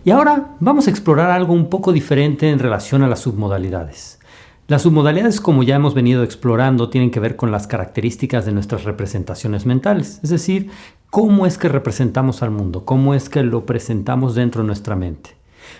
Y ahora vamos a explorar algo un poco diferente en relación a las submodalidades. Las submodalidades, como ya hemos venido explorando, tienen que ver con las características de nuestras representaciones mentales, es decir, cómo es que representamos al mundo, cómo es que lo presentamos dentro de nuestra mente.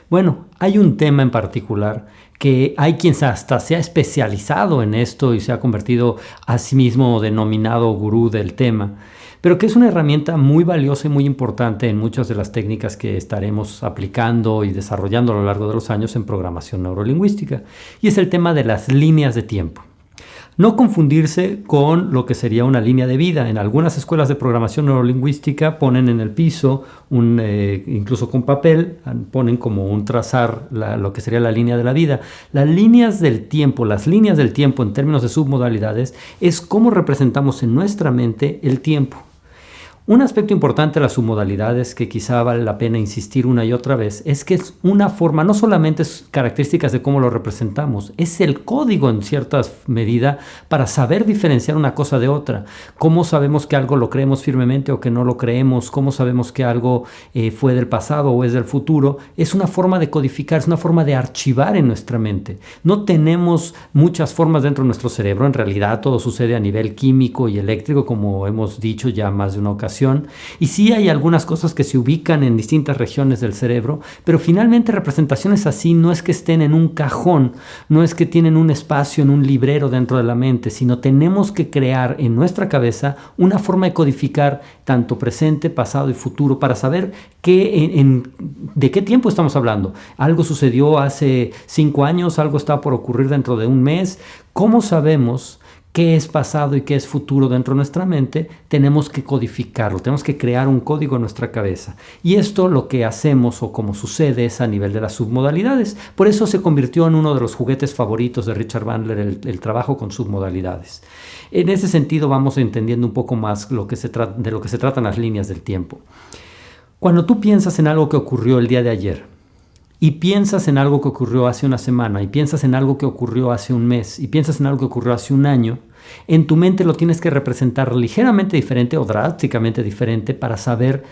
Bueno, hay un tema en particular que hay quien hasta se ha especializado en esto y se ha convertido a sí mismo denominado gurú del tema, pero que es una herramienta muy valiosa y muy importante en muchas de las técnicas que estaremos aplicando y desarrollando a lo largo de los años en programación neurolingüística, y es el tema de las líneas de tiempo. No confundirse con lo que sería una línea de vida. En algunas escuelas de programación neurolingüística ponen en el piso, incluso con papel, ponen como un trazar lo que sería la línea de la vida. Las líneas del tiempo en términos de submodalidades es cómo representamos en nuestra mente el tiempo. Un aspecto importante de las submodalidades que quizá vale la pena insistir una y otra vez es que es una forma, no solamente es características de cómo lo representamos, es el código en cierta medida para saber diferenciar una cosa de otra. Cómo sabemos que algo lo creemos firmemente o que no lo creemos, cómo sabemos que algo fue del pasado o es del futuro, es una forma de codificar, es una forma de archivar en nuestra mente. No tenemos muchas formas dentro de nuestro cerebro, en realidad todo sucede a nivel químico y eléctrico, como hemos dicho ya más de una ocasión. Y sí hay algunas cosas que se ubican en distintas regiones del cerebro, pero finalmente representaciones así no es que estén en un cajón, no es que tienen un espacio en un librero dentro de la mente, sino tenemos que crear en nuestra cabeza una forma de codificar tanto presente, pasado y futuro para saber de qué tiempo estamos hablando. Algo sucedió hace 5 años, algo está por ocurrir dentro de un mes. ¿Cómo sabemos qué es pasado y qué es futuro dentro de nuestra mente? Tenemos que codificarlo, tenemos que crear un código en nuestra cabeza. Y esto lo que hacemos o como sucede es a nivel de las submodalidades. Por eso se convirtió en uno de los juguetes favoritos de Richard Bandler el trabajo con submodalidades. En ese sentido vamos entendiendo un poco más de lo que se tratan las líneas del tiempo. Cuando tú piensas en algo que ocurrió el día de ayer, y piensas en algo que ocurrió hace una semana, y piensas en algo que ocurrió hace un mes, y piensas en algo que ocurrió hace un año, en tu mente lo tienes que representar ligeramente diferente o drásticamente diferente para saber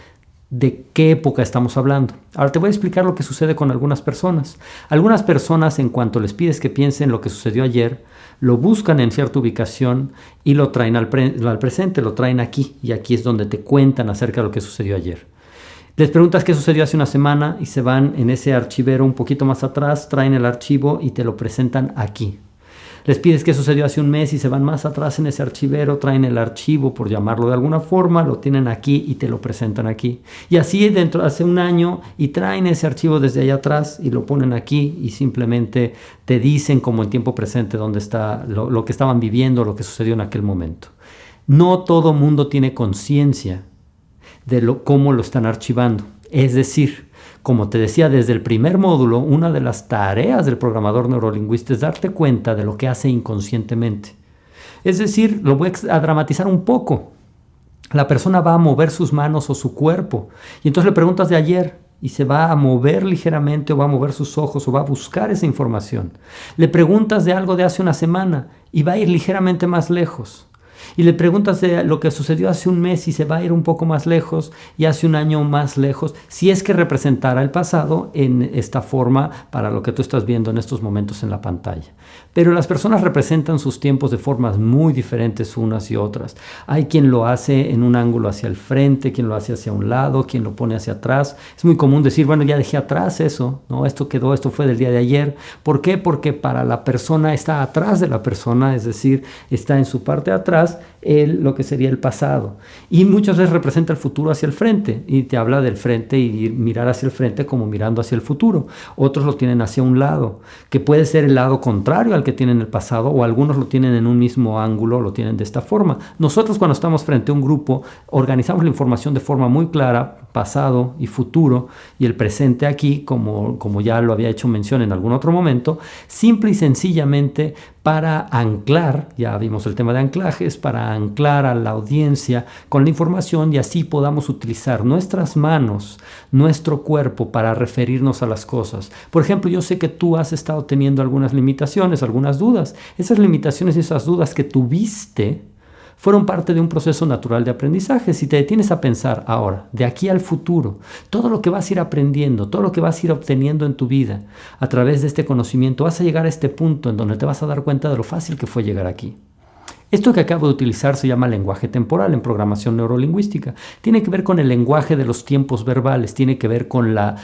de qué época estamos hablando. Ahora te voy a explicar lo que sucede con algunas personas. Algunas personas, en cuanto les pides que piensen lo que sucedió ayer, lo buscan en cierta ubicación y lo traen al presente, lo traen aquí, y aquí es donde te cuentan acerca de lo que sucedió ayer. Les preguntas qué sucedió hace una semana y se van en ese archivero un poquito más atrás, traen el archivo y te lo presentan aquí. Les pides qué sucedió hace un mes y se van más atrás en ese archivero, traen el archivo, por llamarlo de alguna forma, lo tienen aquí y te lo presentan aquí. Y así hace un año y traen ese archivo desde allá atrás y lo ponen aquí y simplemente te dicen como en tiempo presente dónde está lo que estaban viviendo, lo que sucedió en aquel momento. No todo mundo tiene conciencia de cómo lo están archivando. Es decir, como te decía desde el primer módulo, una de las tareas del programador neurolingüista es darte cuenta de lo que hace inconscientemente. Es decir, lo voy a dramatizar un poco. La persona va a mover sus manos o su cuerpo y entonces le preguntas de ayer y se va a mover ligeramente o va a mover sus ojos o va a buscar esa información. Le preguntas de algo de hace una semana y va a ir ligeramente más lejos. Y le preguntas de lo que sucedió hace un mes y se va a ir un poco más lejos y hace un año más lejos, si es que representara el pasado en esta forma para lo que tú estás viendo en estos momentos en la pantalla. Pero las personas representan sus tiempos de formas muy diferentes unas y otras. Hay quien lo hace en un ángulo hacia el frente, quien lo hace hacia un lado, quien lo pone hacia atrás. Es muy común decir, bueno, ya dejé atrás eso, ¿no? Esto fue del día de ayer. ¿Por qué? Porque para la persona está atrás de la persona, es decir, está en su parte de atrás, lo que sería el pasado. Y muchas veces representa el futuro hacia el frente y te habla del frente y mirar hacia el frente como mirando hacia el futuro. Otros lo tienen hacia un lado, que puede ser el lado contrario al que tienen el pasado, o algunos lo tienen en un mismo ángulo, lo tienen de esta forma. Nosotros cuando estamos frente a un grupo organizamos la información de forma muy clara, pasado y futuro, y el presente aquí, como ya lo había hecho mención en algún otro momento, simple y sencillamente para anclar, ya vimos el tema de anclajes, para anclar a la audiencia con la información y así podamos utilizar nuestras manos, nuestro cuerpo para referirnos a las cosas. Por ejemplo, yo sé que tú has estado teniendo algunas limitaciones, algunas dudas. Esas limitaciones y esas dudas que tuviste fueron parte de un proceso natural de aprendizaje. Si te detienes a pensar ahora, de aquí al futuro, todo lo que vas a ir aprendiendo, todo lo que vas a ir obteniendo en tu vida a través de este conocimiento, vas a llegar a este punto en donde te vas a dar cuenta de lo fácil que fue llegar aquí. Esto que acabo de utilizar se llama lenguaje temporal en programación neurolingüística. Tiene que ver con el lenguaje de los tiempos verbales, tiene que ver con la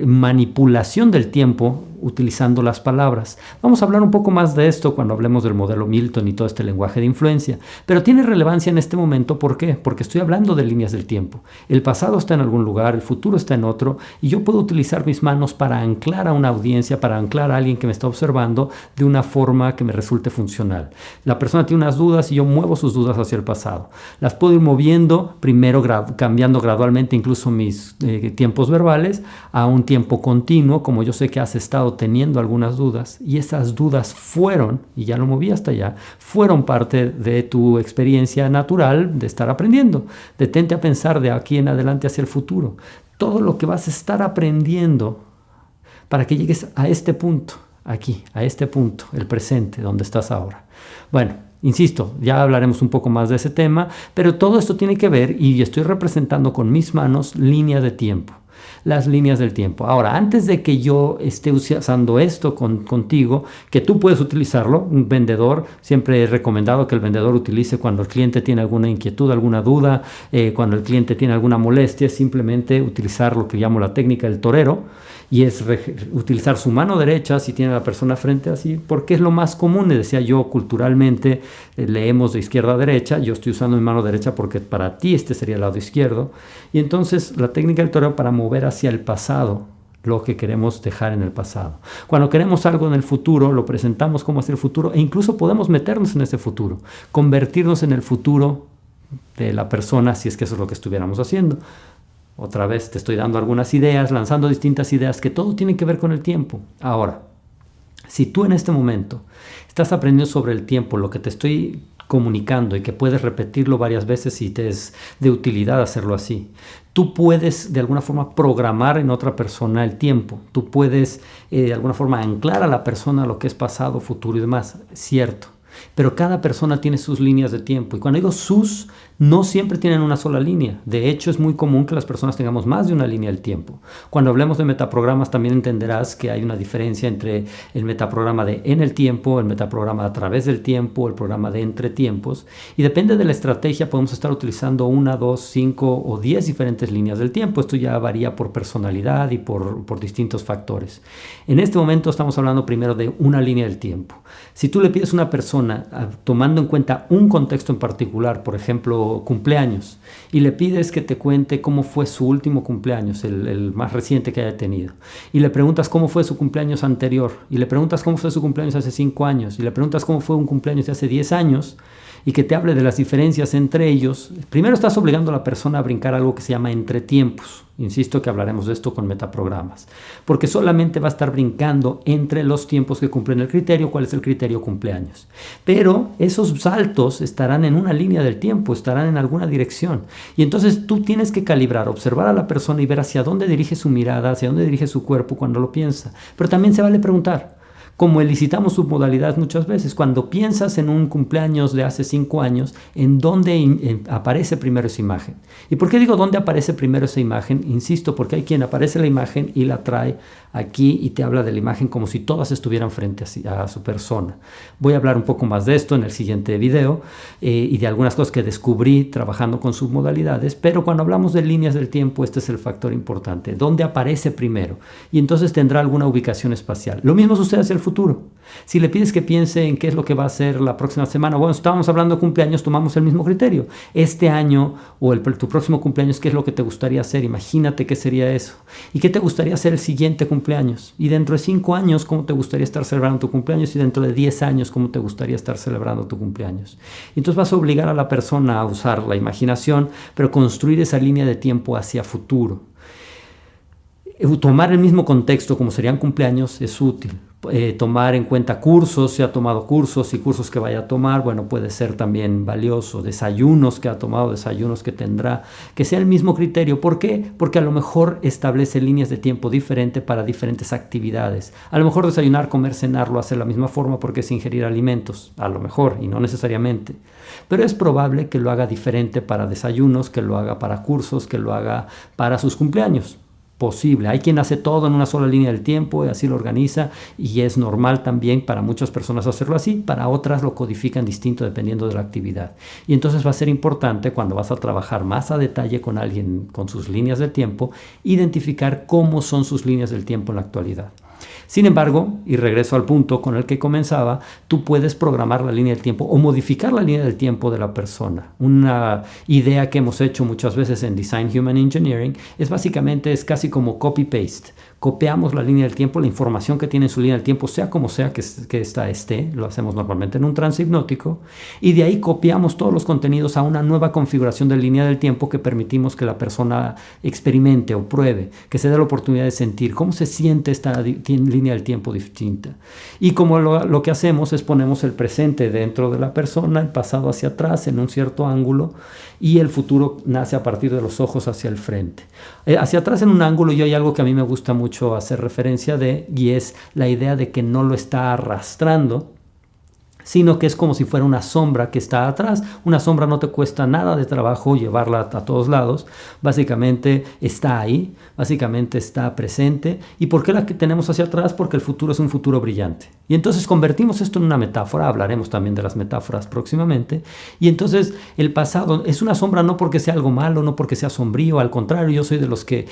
manipulación del tiempo utilizando las palabras. Vamos a hablar un poco más de esto cuando hablemos del modelo Milton y todo este lenguaje de influencia. Pero tiene relevancia en este momento, ¿por qué? Porque estoy hablando de líneas del tiempo. El pasado está en algún lugar, el futuro está en otro, y yo puedo utilizar mis manos para anclar a una audiencia, para anclar a alguien que me está observando de una forma que me resulte funcional. La persona tiene unas dudas y yo muevo sus dudas hacia el pasado. Las puedo ir moviendo, primero cambiando gradualmente incluso mis tiempos verbales a un tiempo continuo, como yo sé que has estado teniendo algunas dudas, y esas dudas fueron, y ya lo moví hasta allá, fueron parte de tu experiencia natural de estar aprendiendo. Detente a pensar de aquí en adelante hacia el futuro. Todo lo que vas a estar aprendiendo para que llegues a este punto, aquí, a este punto, el presente, donde estás ahora. Bueno, insisto, ya hablaremos un poco más de ese tema, pero todo esto tiene que ver, y estoy representando con mis manos líneas de tiempo. Las líneas del tiempo. Ahora, antes de que yo esté usando esto contigo, que tú puedes utilizarlo, un vendedor, siempre he recomendado que el vendedor utilice cuando el cliente tiene alguna inquietud, alguna duda, cuando el cliente tiene alguna molestia, simplemente utilizar lo que llamo la técnica del torero, y es utilizar su mano derecha si tiene a la persona frente así, porque es lo más común. Le decía yo, culturalmente leemos de izquierda a derecha, yo estoy usando mi mano derecha porque para ti este sería el lado izquierdo, y entonces la técnica del torero para mover hacia el pasado lo que queremos dejar en el pasado. Cuando queremos algo en el futuro, lo presentamos como hacia el futuro, e incluso podemos meternos en ese futuro, convertirnos en el futuro de la persona, si es que eso es lo que estuviéramos haciendo. Otra vez te estoy dando algunas ideas, lanzando distintas ideas, que todo tiene que ver con el tiempo. Ahora, si tú en este momento estás aprendiendo sobre el tiempo, lo que te estoy comunicando, y que puedes repetirlo varias veces y te es de utilidad hacerlo así, tú puedes de alguna forma programar en otra persona el tiempo. Tú puedes de alguna forma anclar a la persona lo que es pasado, futuro y demás. Cierto. Pero cada persona tiene sus líneas de tiempo, y cuando digo sus, no siempre tienen una sola línea. De hecho, es muy común que las personas tengamos más de una línea del tiempo. Cuando hablemos de metaprogramas, también entenderás que hay una diferencia entre el metaprograma de en el tiempo, el metaprograma a través del tiempo, el programa de entre tiempos, y depende de la estrategia podemos estar utilizando 1, 2, 5 o 10 diferentes líneas del tiempo. Esto ya varía por personalidad y por distintos factores. En este momento estamos hablando primero de una línea del tiempo. Si tú le pides a una persona, tomando en cuenta un contexto en particular, por ejemplo, cumpleaños, y le pides que te cuente cómo fue su último cumpleaños, el más reciente que haya tenido, y le preguntas cómo fue su cumpleaños anterior, y le preguntas cómo fue su cumpleaños hace 5 años, y le preguntas cómo fue un cumpleaños de hace 10 años, y que te hable de las diferencias entre ellos, primero estás obligando a la persona a brincar algo que se llama entretiempos. Insisto que hablaremos de esto con metaprogramas, porque solamente va a estar brincando entre los tiempos que cumplen el criterio. ¿Cuál es el criterio? Cumpleaños. Pero esos saltos estarán en una línea del tiempo, estarán en alguna dirección. Y entonces tú tienes que calibrar, observar a la persona y ver hacia dónde dirige su mirada, hacia dónde dirige su cuerpo cuando lo piensa. Pero también se vale preguntar, como elicitamos submodalidad muchas veces, cuando piensas en un cumpleaños de hace 5 años, ¿en dónde aparece primero esa imagen? ¿Y por qué digo dónde aparece primero esa imagen? Insisto, porque hay quien aparece la imagen y la trae aquí y te habla de la imagen como si todas estuvieran frente a su persona. Voy a hablar un poco más de esto en el siguiente video y de algunas cosas que descubrí trabajando con submodalidades, pero cuando hablamos de líneas del tiempo, este es el factor importante. ¿Dónde aparece primero? Y entonces tendrá alguna ubicación espacial. Lo mismo sucede hacia el futuro. Si le pides que piense en qué es lo que va a hacer la próxima semana, bueno, estábamos hablando de cumpleaños, tomamos el mismo criterio. Este año o tu próximo cumpleaños, ¿qué es lo que te gustaría hacer? Imagínate qué sería eso. ¿Y qué te gustaría hacer el siguiente cumpleaños? Y dentro de 5 años, ¿cómo te gustaría estar celebrando tu cumpleaños? Y dentro de 10 años, ¿cómo te gustaría estar celebrando tu cumpleaños? Y entonces vas a obligar a la persona a usar la imaginación, pero construir esa línea de tiempo hacia futuro. Tomar el mismo contexto como serían cumpleaños es útil. Tomar en cuenta cursos, si ha tomado cursos y cursos que vaya a tomar, bueno, puede ser también valioso. Desayunos que ha tomado, desayunos que tendrá, que sea el mismo criterio. ¿Por qué? Porque a lo mejor establece líneas de tiempo diferentes para diferentes actividades. A lo mejor desayunar, comer, cenar lo hace de la misma forma porque es ingerir alimentos, a lo mejor, y no necesariamente. Pero es probable que lo haga diferente para desayunos, que lo haga para cursos, que lo haga para sus cumpleaños. Posible. Hay quien hace todo en una sola línea del tiempo y así lo organiza, y es normal también para muchas personas hacerlo así. Para otras lo codifican distinto dependiendo de la actividad. Y entonces va a ser importante, cuando vas a trabajar más a detalle con alguien con sus líneas del tiempo, identificar cómo son sus líneas del tiempo en la actualidad. Sin embargo, y regreso al punto con el que comenzaba, tú puedes programar la línea del tiempo o modificar la línea del tiempo de la persona. Una idea que hemos hecho muchas veces en Design Human Engineering es casi como copy-paste. Copiamos la línea del tiempo, la información que tiene en su línea del tiempo, sea como sea que esta esté, lo hacemos normalmente en un trance hipnótico, y de ahí copiamos todos los contenidos a una nueva configuración de línea del tiempo que permitimos que la persona experimente o pruebe, que se dé la oportunidad de sentir cómo se siente esta línea del tiempo distinta. Y como lo que hacemos es ponemos el presente dentro de la persona, el pasado hacia atrás en un cierto ángulo, y el futuro nace a partir de los ojos hacia el frente. Hacia atrás en un ángulo, y hay algo que a mí me gusta mucho hacer referencia de, y es la idea de que no lo está arrastrando, sino que es como si fuera una sombra que está atrás. Una sombra no te cuesta nada de trabajo llevarla a todos lados. Básicamente está ahí, básicamente está presente. ¿Y por qué la que tenemos hacia atrás? Porque el futuro es un futuro brillante. Y entonces convertimos esto en una metáfora. Hablaremos también de las metáforas próximamente. Y entonces el pasado es una sombra no porque sea algo malo, no porque sea sombrío. Al contrario, yo soy de los que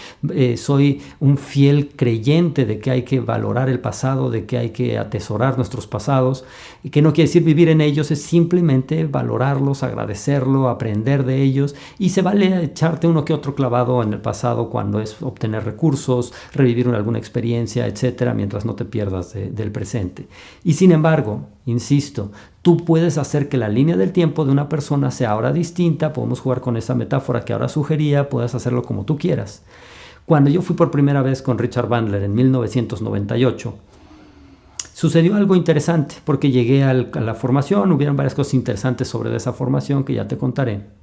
soy un fiel creyente de que hay que valorar el pasado, de que hay que atesorar nuestros pasados, y que no quiere decir vivir en ellos, es simplemente valorarlos, agradecerlo, aprender de ellos, y se vale echarte uno que otro clavado en el pasado cuando es obtener recursos, revivir alguna experiencia, etcétera, mientras no te pierdas del presente. Y sin embargo, insisto, tú puedes hacer que la línea del tiempo de una persona sea ahora distinta. Podemos jugar con esa metáfora que ahora sugería, puedes hacerlo como tú quieras. Cuando yo fui por primera vez con Richard Bandler en 1998, sucedió algo interesante, porque llegué a la formación, hubieron varias cosas interesantes sobre esa formación que ya te contaré.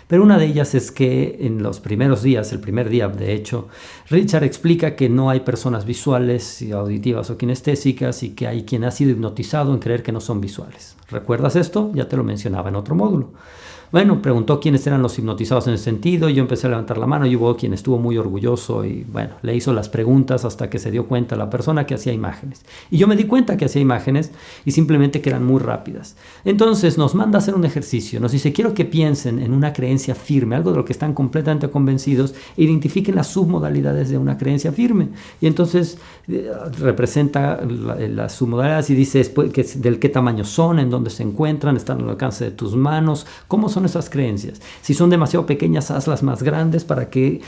Pero una de ellas es que en los primeros días, el primer día de hecho, Richard explica que no hay personas visuales, auditivas o kinestésicas, y que hay quien ha sido hipnotizado en creer que no son visuales. ¿Recuerdas esto? Ya te lo mencionaba en otro módulo. Bueno, preguntó quiénes eran los hipnotizados en ese sentido. Yo empecé a levantar la mano y hubo quien estuvo muy orgulloso y bueno, le hizo las preguntas hasta que se dio cuenta la persona que hacía imágenes. Y yo me di cuenta que hacía imágenes y simplemente que eran muy rápidas. Entonces nos manda a hacer un ejercicio. Nos dice, quiero que piensen en una creencia firme, algo de lo que están completamente convencidos, e identifiquen las submodalidades de una creencia firme. Y entonces representa las submodalidades y dice del qué tamaño son, en dónde se encuentran, están al alcance de tus manos, cómo son esas creencias. Si son demasiado pequeñas, hazlas más grandes para que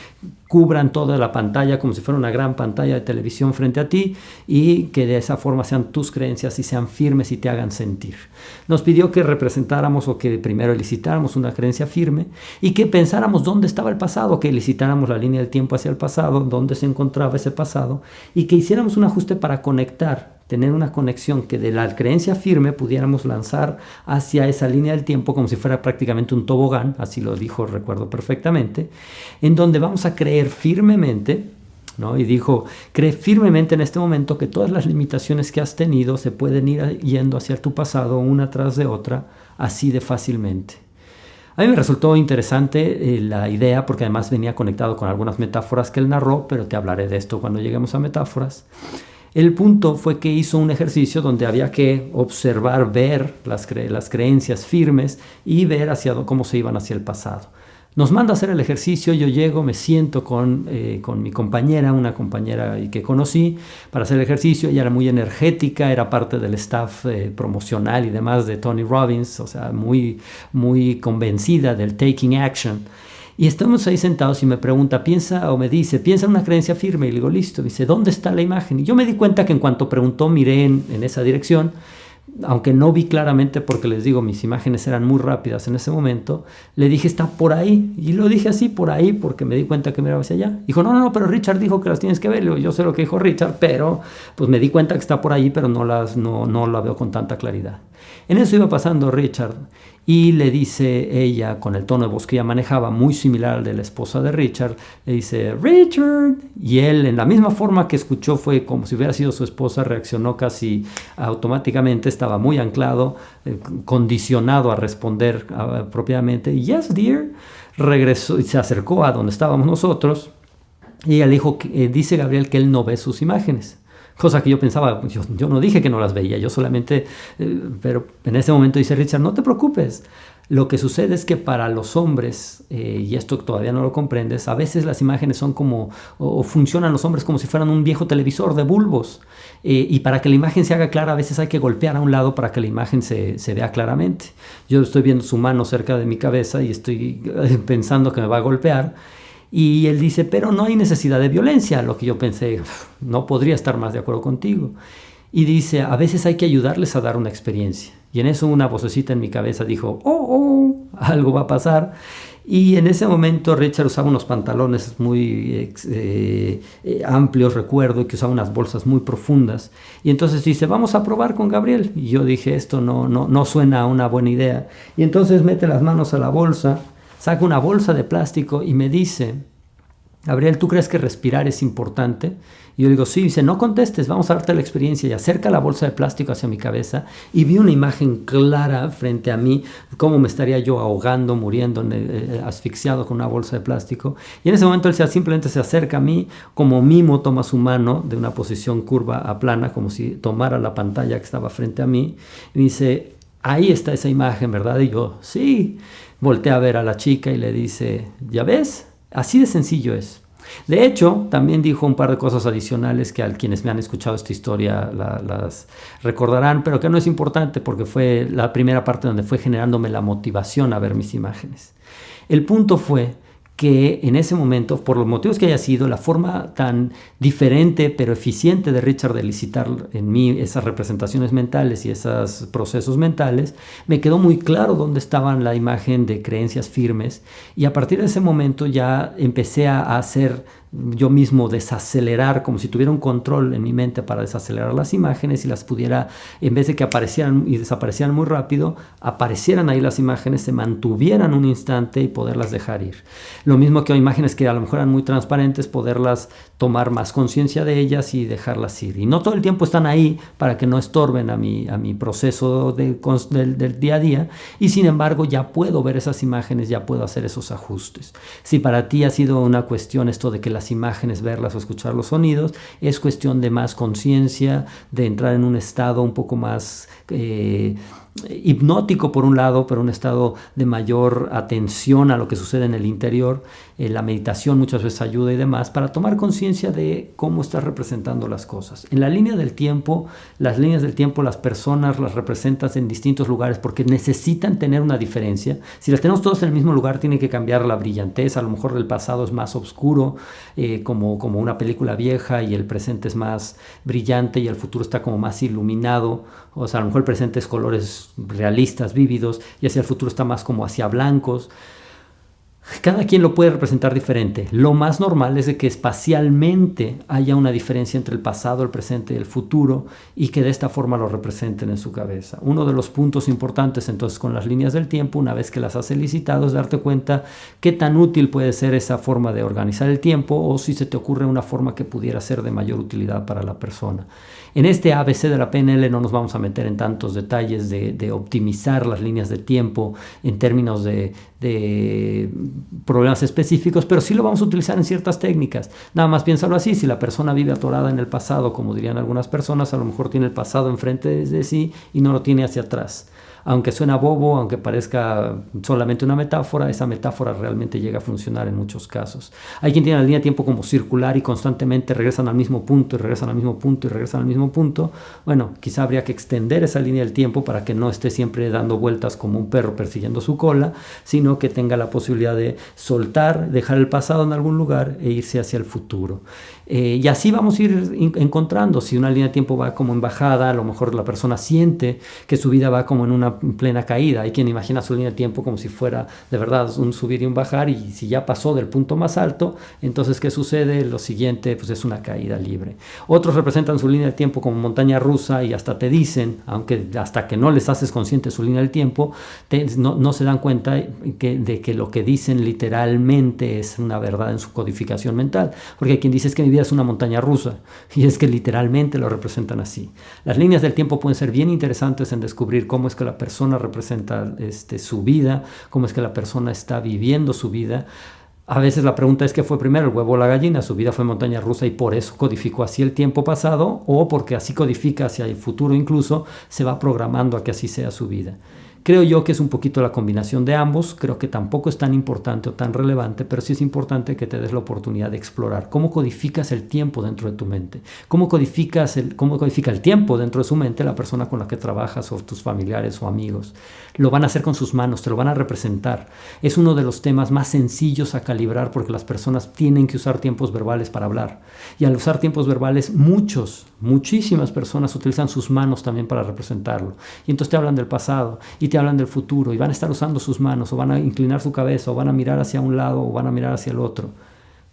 cubran toda la pantalla como si fuera una gran pantalla de televisión frente a ti, y que de esa forma sean tus creencias y sean firmes y te hagan sentir. Nos pidió que representáramos o que primero elicitáramos una creencia firme y que pensáramos dónde estaba el pasado, que elicitáramos la línea del tiempo hacia el pasado, dónde se encontraba ese pasado, y que hiciéramos un ajuste para tener una conexión que de la creencia firme pudiéramos lanzar hacia esa línea del tiempo como si fuera prácticamente un tobogán, así lo dijo, recuerdo perfectamente, en donde vamos a creer firmemente, ¿no? Y dijo, cree firmemente en este momento que todas las limitaciones que has tenido se pueden ir yendo hacia tu pasado una tras de otra, así de fácilmente. A mí me resultó interesante la idea, porque además venía conectado con algunas metáforas que él narró, pero te hablaré de esto cuando lleguemos a metáforas. El punto fue que hizo un ejercicio donde había que observar, ver las creencias firmes y ver cómo se iban hacia el pasado. Nos manda a hacer el ejercicio, yo llego, me siento con mi compañera, una compañera que conocí, para hacer el ejercicio. Ella era muy energética, era parte del staff promocional y demás de Tony Robbins, o sea, muy, muy convencida del taking action. Y estamos ahí sentados y me pregunta, piensa en una creencia firme. Y le digo, listo. Dice, ¿dónde está la imagen? Y yo me di cuenta que en cuanto preguntó, miré en esa dirección. aunque no vi claramente porque les digo, mis imágenes eran muy rápidas en ese momento, le dije, está por ahí. Y lo dije así, por ahí, porque me di cuenta que miraba hacia allá. Dijo, no, pero Richard dijo que las tienes que ver. Le digo, yo sé lo que dijo Richard, pero pues me di cuenta que está por ahí, pero no la veo con tanta claridad. En eso iba pasando Richard y le dice ella, con el tono de voz que ella manejaba, muy similar al de la esposa de Richard, le dice, Richard. Y él, en la misma forma que escuchó, fue como si hubiera sido su esposa, reaccionó casi automáticamente, estaba muy anclado, condicionado a responder propiamente, yes, dear. Regresó y se acercó a donde estábamos nosotros y ella le dijo, dice Gabriel que él no ve sus imágenes. Cosa que yo pensaba, yo no dije que no las veía, yo solamente, pero en ese momento dice Richard, no te preocupes. Lo que sucede es que para los hombres, y esto todavía no lo comprendes, a veces las imágenes son como, o funcionan los hombres como si fueran un viejo televisor de bulbos. Y para que la imagen se haga clara, a veces hay que golpear a un lado para que la imagen se vea claramente. Yo estoy viendo su mano cerca de mi cabeza y estoy pensando que me va a golpear. Y él dice, pero no hay necesidad de violencia, lo que yo pensé, no podría estar más de acuerdo contigo. Y dice, a veces hay que ayudarles a dar una experiencia. Y en eso una vocecita en mi cabeza dijo, algo va a pasar. Y en ese momento Richard usaba unos pantalones muy amplios, recuerdo, que usaba unas bolsas muy profundas. Y entonces dice, vamos a probar con Gabriel. Y yo dije, esto no suena a una buena idea. Y entonces mete las manos a la bolsa, saca una bolsa de plástico y me dice, Gabriel, ¿tú crees que respirar es importante? Y yo digo, sí. Dice, no contestes, vamos a darte la experiencia. Y acerca la bolsa de plástico hacia mi cabeza y vi una imagen clara frente a mí, cómo me estaría yo ahogando, muriendo, asfixiado con una bolsa de plástico. Y en ese momento él simplemente se acerca a mí, como mimo toma su mano de una posición curva a plana, como si tomara la pantalla que estaba frente a mí. Y dice, ahí está esa imagen, ¿verdad? Y yo, sí. Voltea a ver a la chica y le dice, ¿ya ves? Así de sencillo es. De hecho, también dijo un par de cosas adicionales que a quienes me han escuchado esta historia las recordarán, pero que no es importante porque fue la primera parte donde fue generándome la motivación a ver mis imágenes. El punto fue que en ese momento, por los motivos que haya sido, la forma tan diferente pero eficiente de Richard de elicitar en mí esas representaciones mentales y esos procesos mentales, me quedó muy claro dónde estaban la imagen de creencias firmes, y a partir de ese momento ya empecé a hacer yo mismo desacelerar, como si tuviera un control en mi mente para desacelerar las imágenes y las pudiera, en vez de que aparecieran y desaparecieran muy rápido, aparecieran ahí las imágenes, se mantuvieran un instante y poderlas dejar ir. Lo mismo que imágenes que a lo mejor eran muy transparentes, poderlas tomar más conciencia de ellas y dejarlas ir. Y no todo el tiempo están ahí para que no estorben a mi proceso del día a día, y sin embargo ya puedo ver esas imágenes, ya puedo hacer esos ajustes. Si para ti ha sido una cuestión esto de que las imágenes, verlas o escuchar los sonidos, es cuestión de más conciencia, de entrar en un estado un poco más hipnótico por un lado, pero un estado de mayor atención a lo que sucede en el interior. La meditación muchas veces ayuda y demás para tomar conciencia de cómo estás representando las cosas. En la línea del tiempo, las líneas del tiempo, las personas las representas en distintos lugares porque necesitan tener una diferencia. Si las tenemos todas en el mismo lugar, tiene que cambiar la brillantez. A lo mejor el pasado es más oscuro, como una película vieja, y el presente es más brillante y el futuro está como más iluminado. O sea, a lo mejor el presente es colores realistas, vívidos, y hacia el futuro está más como hacia blancos. Cada quien lo puede representar diferente. Lo más normal es de que espacialmente haya una diferencia entre el pasado, el presente y el futuro, y que de esta forma lo representen en su cabeza. Uno de los puntos importantes entonces con las líneas del tiempo, una vez que las has elicitado, es darte cuenta qué tan útil puede ser esa forma de organizar el tiempo, o si se te ocurre una forma que pudiera ser de mayor utilidad para la persona. En este ABC de la PNL no nos vamos a meter en tantos detalles de optimizar las líneas de tiempo en términos de problemas específicos, pero sí lo vamos a utilizar en ciertas técnicas. Nada más piénsalo así: si la persona vive atorada en el pasado, como dirían algunas personas, a lo mejor tiene el pasado enfrente de sí y no lo tiene hacia atrás. Aunque suena bobo, aunque parezca solamente una metáfora, esa metáfora realmente llega a funcionar en muchos casos. Hay quien tiene la línea de tiempo como circular y constantemente regresan al mismo punto y regresan al mismo punto y regresan al mismo punto. Bueno, quizá habría que extender esa línea del tiempo para que no esté siempre dando vueltas como un perro persiguiendo su cola, sino que tenga la posibilidad de soltar, dejar el pasado en algún lugar e irse hacia el futuro. Y así vamos a ir encontrando. Si una línea de tiempo va como en bajada, a lo mejor la persona siente que su vida va como en una plena caída. Hay quien imagina su línea de tiempo como si fuera de verdad un subir y un bajar, y si ya pasó del punto más alto, entonces ¿qué sucede? Lo siguiente pues es una caída libre. Otros representan su línea de tiempo como montaña rusa y hasta te dicen, aunque hasta que no les haces consciente su línea del tiempo, no se dan cuenta de que lo que dicen literalmente es una verdad en su codificación mental. Porque hay quien dice es que mi vida es una montaña rusa, y es que literalmente lo representan así. Las líneas del tiempo pueden ser bien interesantes en descubrir cómo es que la persona representa su vida, cómo es que la persona está viviendo su vida. A veces la pregunta es: ¿qué fue primero, el huevo o la gallina? Su vida fue montaña rusa y por eso codificó así el tiempo pasado, o porque así codifica hacia el futuro, incluso se va programando a que así sea su vida. Creo yo que es un poquito la combinación de ambos. Creo que tampoco es tan importante o tan relevante, pero sí es importante que te des la oportunidad de explorar cómo codificas el tiempo dentro de tu mente, cómo codifica el tiempo dentro de su mente la persona con la que trabajas, o tus familiares o amigos. Lo van a hacer con sus manos, te lo van a representar. Es uno de los temas más sencillos a calibrar, porque las personas tienen que usar tiempos verbales para hablar, y al usar tiempos verbales muchísimas personas utilizan sus manos también para representarlo, y entonces te hablan del pasado y te hablan del futuro, y van a estar usando sus manos, o van a inclinar su cabeza, o van a mirar hacia un lado, o van a mirar hacia el otro.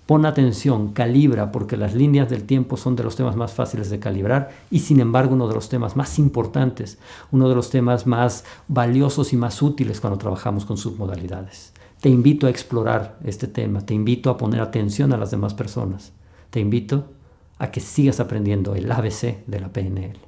Pon atención, calibra, porque las líneas del tiempo son de los temas más fáciles de calibrar, y sin embargo uno de los temas más importantes, uno de los temas más valiosos y más útiles cuando trabajamos con submodalidades. Te invito a explorar este tema, te invito a poner atención a las demás personas, te invito a que sigas aprendiendo el ABC de la PNL.